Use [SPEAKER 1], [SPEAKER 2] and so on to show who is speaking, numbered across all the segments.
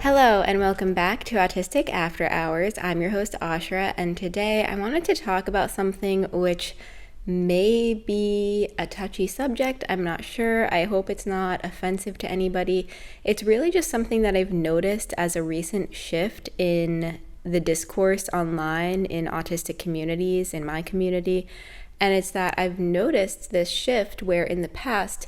[SPEAKER 1] Hello and welcome back to Autistic After Hours. I'm your host Ashra, and today I wanted to talk about something which may be a touchy subject. I'm not sure. I hope it's not offensive to anybody. It's really just something that I've noticed as a recent shift in the discourse online in autistic communities, in my community, and it's that I've noticed this shift where in the past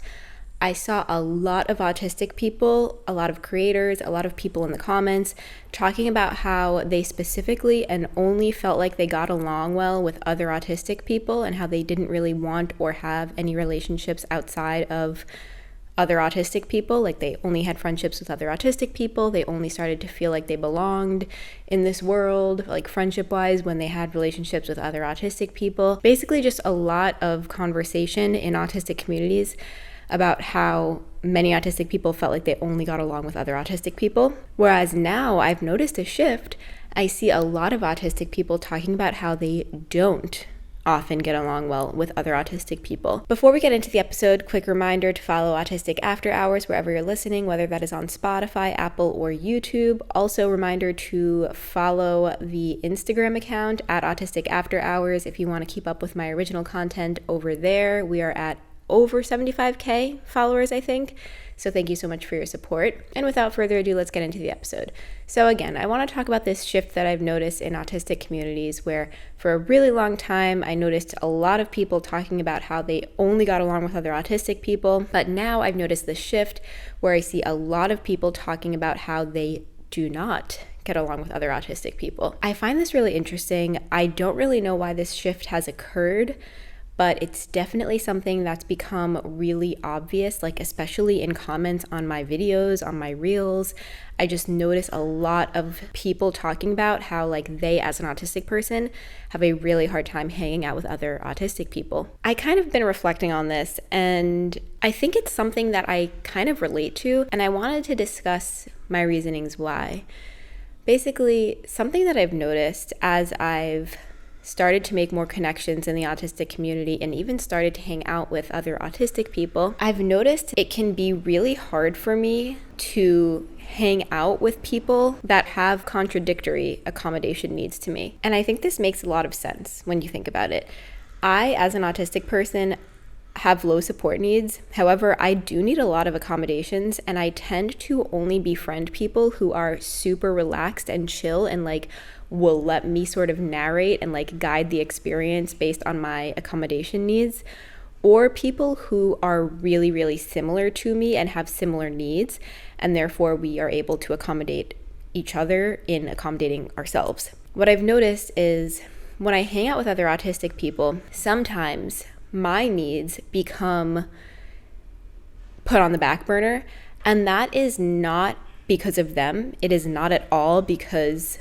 [SPEAKER 1] I saw a lot of autistic people, a lot of creators, a lot of people in the comments talking about how they specifically and only felt like they got along well with other autistic people and how they didn't really want or have any relationships outside of other autistic people. Like they only had friendships with other autistic people. They only started to feel like they belonged in this world, like friendship-wise, when they had relationships with other autistic people. Basically just a lot of conversation in autistic communities about how many autistic people felt like they only got along with other autistic people. Whereas now I've noticed a shift. I see a lot of autistic people talking about how they don't often get along well with other autistic people. Before we get into the episode, quick reminder to follow Autistic After Hours wherever you're listening, whether that is on Spotify, Apple, or YouTube. Also, reminder to follow the Instagram account at Autistic After Hours if you want to keep up with my original content over there. We are at over 75k followers, I think. So thank you so much for your support. And without further ado, let's get into the episode. So again, I want to talk about this shift that I've noticed in autistic communities where for a really long time, I noticed a lot of people talking about how they only got along with other autistic people. But now I've noticed this shift where I see a lot of people talking about how they do not get along with other autistic people. I find this really interesting. I don't really know why this shift has occurred, but it's definitely something that's become really obvious, like especially in comments on my videos, on my reels. I just notice a lot of people talking about how like they as an autistic person have a really hard time hanging out with other autistic people. I kind of been reflecting on this and I think it's something that I kind of relate to, and I wanted to discuss my reasonings why. Basically, something that I've noticed as I've started to make more connections in the autistic community and even started to hang out with other autistic people, I've noticed it can be really hard for me to hang out with people that have contradictory accommodation needs to me. And I think this makes a lot of sense when you think about it. I, as an autistic person, have low support needs. However, I do need a lot of accommodations, and I tend to only befriend people who are super relaxed and chill and like will let me sort of narrate and like guide the experience based on my accommodation needs, or people who are really, really similar to me and have similar needs, and therefore we are able to accommodate each other in accommodating ourselves. What I've noticed is when I hang out with other autistic people, sometimes my needs become put on the back burner, and that is not because of them. It is not at all because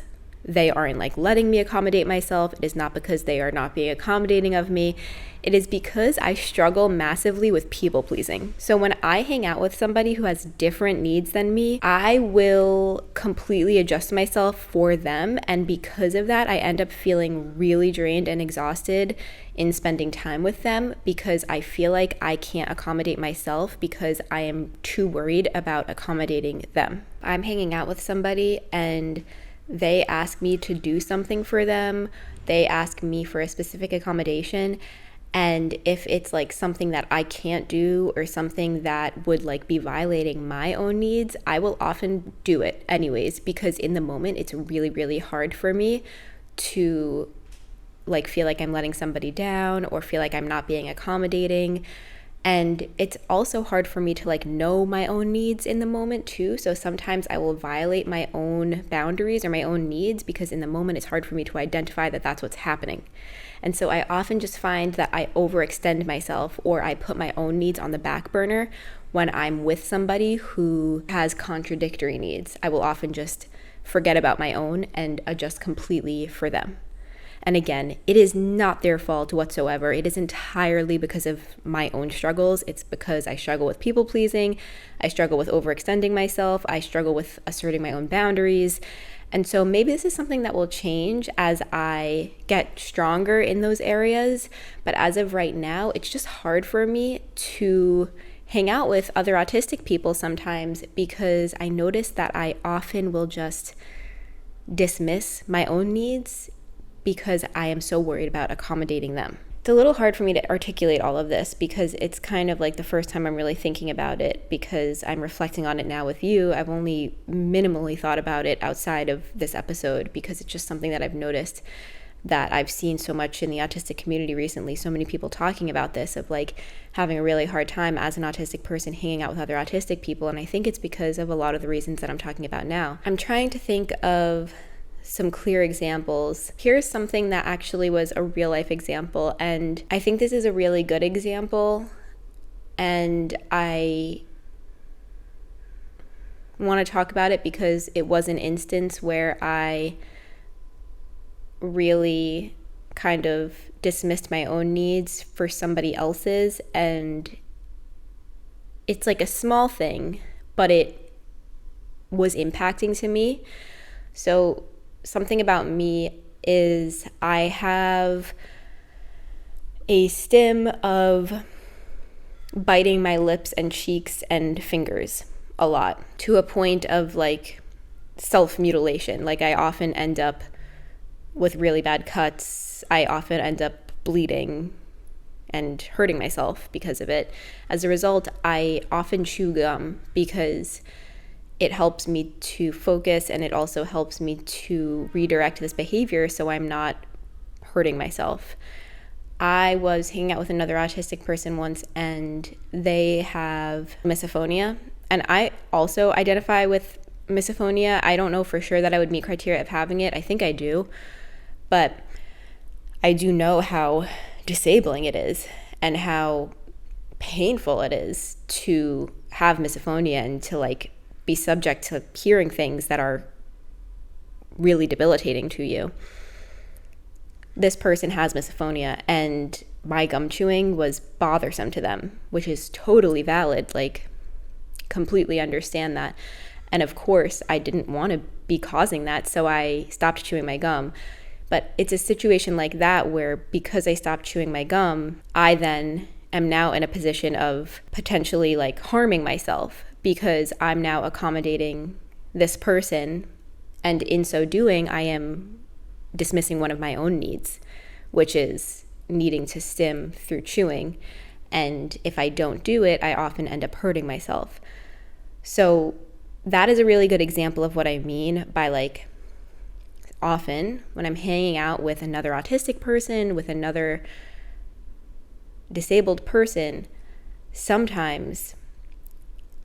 [SPEAKER 1] they aren't like letting me accommodate myself. It is not because they are not being accommodating of me. It is because I struggle massively with people pleasing. So when I hang out with somebody who has different needs than me, I will completely adjust myself for them. And because of that, I end up feeling really drained and exhausted in spending time with them because I feel like I can't accommodate myself because I am too worried about accommodating them. I'm hanging out with somebody and they ask me to do something for them. They ask me for a specific accommodation. And if it's like something that I can't do or something that would like be violating my own needs, I will often do it anyways, because in the moment it's really, really hard for me to like feel like I'm letting somebody down or feel like I'm not being accommodating. And it's also hard for me to like know my own needs in the moment too. So sometimes I will violate my own boundaries or my own needs because in the moment it's hard for me to identify that that's what's happening. And so I often just find that I overextend myself or I put my own needs on the back burner when I'm with somebody who has contradictory needs. I will often just forget about my own and adjust completely for them. And again, it is not their fault whatsoever. It is entirely because of my own struggles. It's because I struggle with people pleasing. I struggle with overextending myself. I struggle with asserting my own boundaries. And so maybe this is something that will change as I get stronger in those areas. But as of right now, it's just hard for me to hang out with other autistic people sometimes because I notice that I often will just dismiss my own needs because I am so worried about accommodating them. It's a little hard for me to articulate all of this because it's kind of like the first time I'm really thinking about it because I'm reflecting on it now with you. I've only minimally thought about it outside of this episode because it's just something that I've noticed that I've seen so much in the autistic community recently. So many people talking about this, of like having a really hard time as an autistic person hanging out with other autistic people. And I think it's because of a lot of the reasons that I'm talking about now. I'm trying to think of some clear examples. Here's something that actually was a real life example, and I think this is a really good example, and I want to talk about it because it was an instance where I really kind of dismissed my own needs for somebody else's, and it's like a small thing, but it was impacting to me. So something about me is I have a stim of biting my lips and cheeks and fingers a lot, to a point of like self-mutilation. Like I often end up with really bad cuts. I often end up bleeding and hurting myself because of it. As a result, I often chew gum because it helps me to focus, and it also helps me to redirect this behavior so I'm not hurting myself. I was hanging out with another autistic person once, and they have misophonia, and I also identify with misophonia. I don't know for sure that I would meet criteria of having it. I think I do, but I do know how disabling it is and how painful it is to have misophonia and to like be subject to hearing things that are really debilitating to you. This person has misophonia, and my gum chewing was bothersome to them, which is totally valid, like completely understand that. And of course, I didn't want to be causing that, so I stopped chewing my gum. But it's a situation like that where because I stopped chewing my gum, I then am now in a position of potentially like harming myself because I'm now accommodating this person, and in so doing, I am dismissing one of my own needs, which is needing to stim through chewing. And if I don't do it, I often end up hurting myself. So that is a really good example of what I mean by like, often when I'm hanging out with another autistic person, with another disabled person, sometimes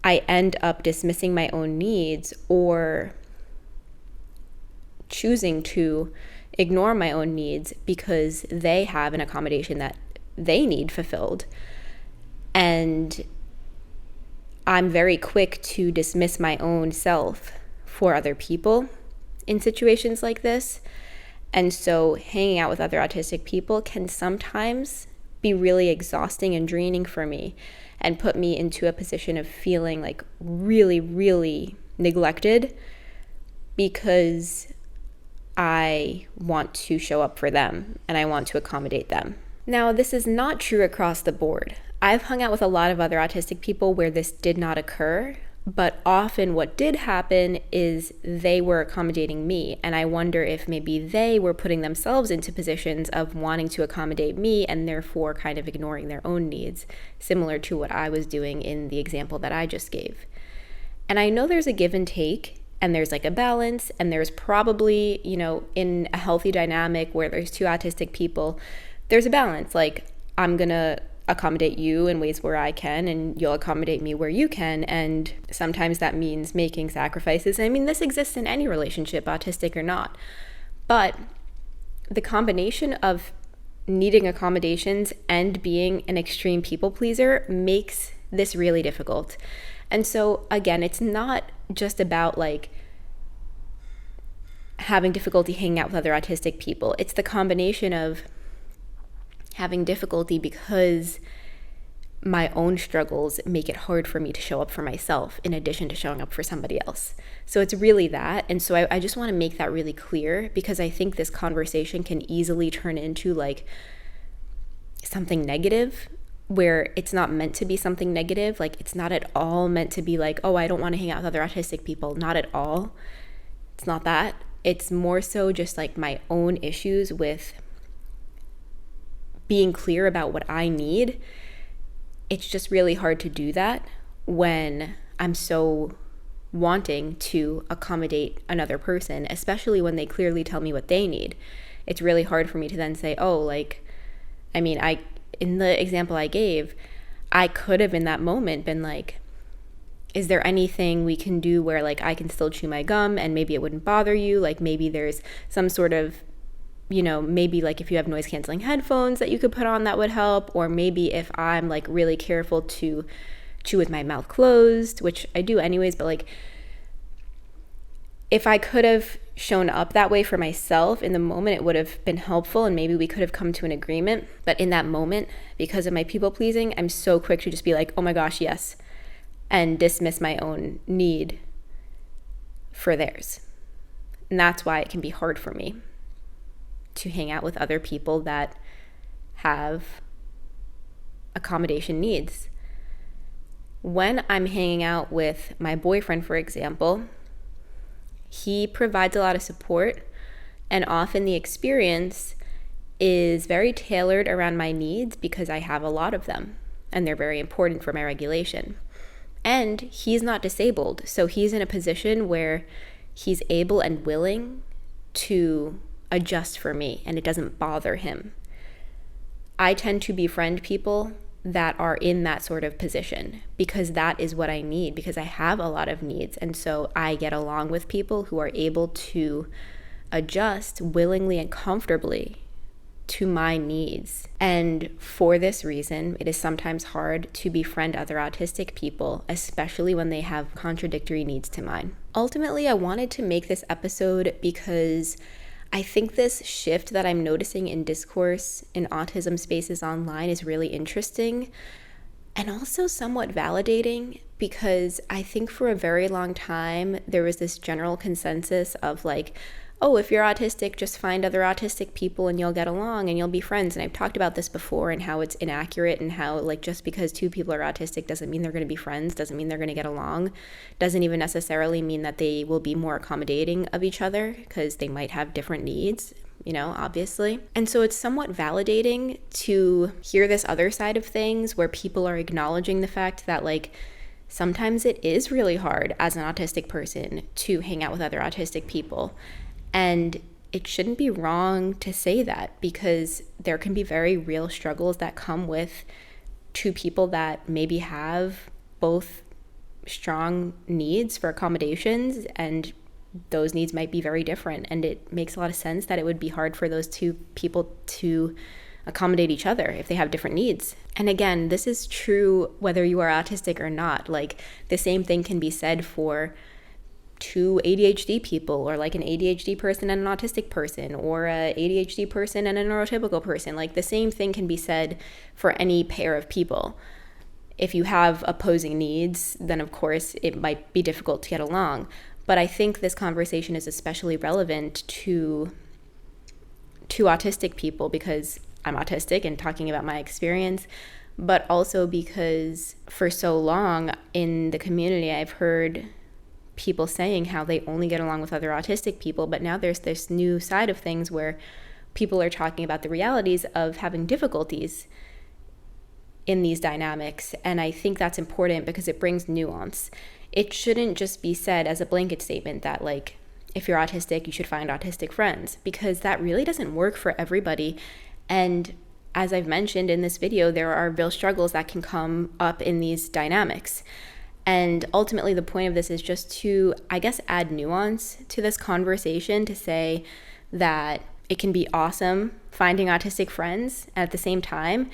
[SPEAKER 1] I end up dismissing my own needs or choosing to ignore my own needs because they have an accommodation that they need fulfilled. And I'm very quick to dismiss my own self for other people in situations like this. And so hanging out with other autistic people can sometimes be really exhausting and draining for me and put me into a position of feeling like really, really neglected because I want to show up for them and I want to accommodate them. Now, this is not true across the board. I've hung out with a lot of other autistic people where this did not occur, but often what did happen is they were accommodating me, and I wonder if maybe they were putting themselves into positions of wanting to accommodate me and therefore kind of ignoring their own needs, similar to what I was doing in the example that I just gave. And I know there's a give and take, and there's like a balance, and there's probably, you know, in a healthy dynamic where there's two autistic people, there's a balance. Like, I'm gonna accommodate you in ways where I can, and you'll accommodate me where you can. And sometimes that means making sacrifices. I mean, this exists in any relationship, autistic or not. But the combination of needing accommodations and being an extreme people pleaser makes this really difficult. And so again, it's not just about like having difficulty hanging out with other autistic people. It's the combination of having difficulty because my own struggles make it hard for me to show up for myself in addition to showing up for somebody else. So it's really that. And so I just want to make that really clear because I think this conversation can easily turn into like something negative where it's not meant to be something negative. Like, it's not at all meant to be like, oh, I don't want to hang out with other autistic people. Not at all. It's not that. It's more so just like my own issues with being clear about what I need. It's just really hard to do that when I'm so wanting to accommodate another person, especially when they clearly tell me what they need. It's really hard for me to then say, oh, like, I mean, in the example I gave, I could have in that moment been like, is there anything we can do where like I can still chew my gum and maybe it wouldn't bother you? Like maybe there's some sort of, maybe like if you have noise canceling headphones that you could put on that would help. Or maybe if I'm like really careful to chew with my mouth closed, which I do anyways, but like if I could have shown up that way for myself in the moment, it would have been helpful and maybe we could have come to an agreement. But in that moment, because of my people pleasing, I'm so quick to just be like, oh my gosh, yes, and dismiss my own need for theirs. And that's why it can be hard for me to hang out with other people that have accommodation needs. When I'm hanging out with my boyfriend, for example, he provides a lot of support, and often the experience is very tailored around my needs because I have a lot of them, and they're very important for my regulation. And he's not disabled, so he's in a position where he's able and willing to adjust for me, and it doesn't bother him. I tend to befriend people that are in that sort of position because that is what I need, because I have a lot of needs. And so I get along with people who are able to adjust willingly and comfortably to my needs. And for this reason, it is sometimes hard to befriend other autistic people, especially when they have contradictory needs to mine. Ultimately, I wanted to make this episode because I think this shift that I'm noticing in discourse in autism spaces online is really interesting and also somewhat validating, because I think for a very long time there was this general consensus of like, oh, if you're autistic, just find other autistic people and you'll get along and you'll be friends. And I've talked about this before and how it's inaccurate and how like just because two people are autistic doesn't mean they're going to be friends, doesn't mean they're going to get along, doesn't even necessarily mean that they will be more accommodating of each other because they might have different needs, obviously. And so it's somewhat validating to hear this other side of things where people are acknowledging the fact that like sometimes it is really hard as an autistic person to hang out with other autistic people. And it shouldn't be wrong to say that, because there can be very real struggles that come with two people that maybe have both strong needs for accommodations, and those needs might be very different. And it makes a lot of sense that it would be hard for those two people to accommodate each other if they have different needs. And again, this is true whether you are autistic or not. Like the same thing can be said for two ADHD people, or like an ADHD person and an autistic person, or a ADHD person and a neurotypical person. Like the same thing can be said for any pair of people. If you have opposing needs, then of course it might be difficult to get along. But I think this conversation is especially relevant to autistic people because I'm autistic and talking about my experience, but also because for so long in the community I've heard people saying how they only get along with other autistic people, but now there's this new side of things where people are talking about the realities of having difficulties in these dynamics. And I think that's important because it brings nuance. It shouldn't just be said as a blanket statement that like, if you're autistic, you should find autistic friends, because that really doesn't work for everybody. And as I've mentioned in this video, there are real struggles that can come up in these dynamics. And ultimately, the point of this is just to, I guess, add nuance to this conversation, to say that it can be awesome finding autistic friends. And at the same time,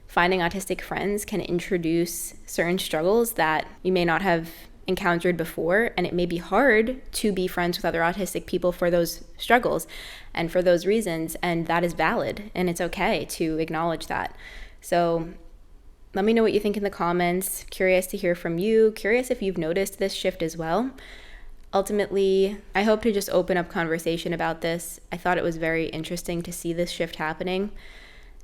[SPEAKER 1] finding autistic friends can introduce certain struggles that you may not have encountered before. And it may be hard to be friends with other autistic people for those struggles and for those reasons. And that is valid. And it's okay to acknowledge that. So let me know what you think in the comments. Curious to hear from you. Curious if you've noticed this shift as well. Ultimately, I hope to just open up conversation about this. I thought it was very interesting to see this shift happening.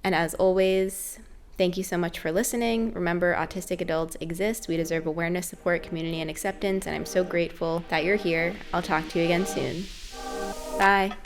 [SPEAKER 1] And as always, Thank you so much for listening. Remember, autistic adults exist. We deserve awareness, support, community, and acceptance, and I'm so grateful that you're here. I'll talk to you again soon. Bye.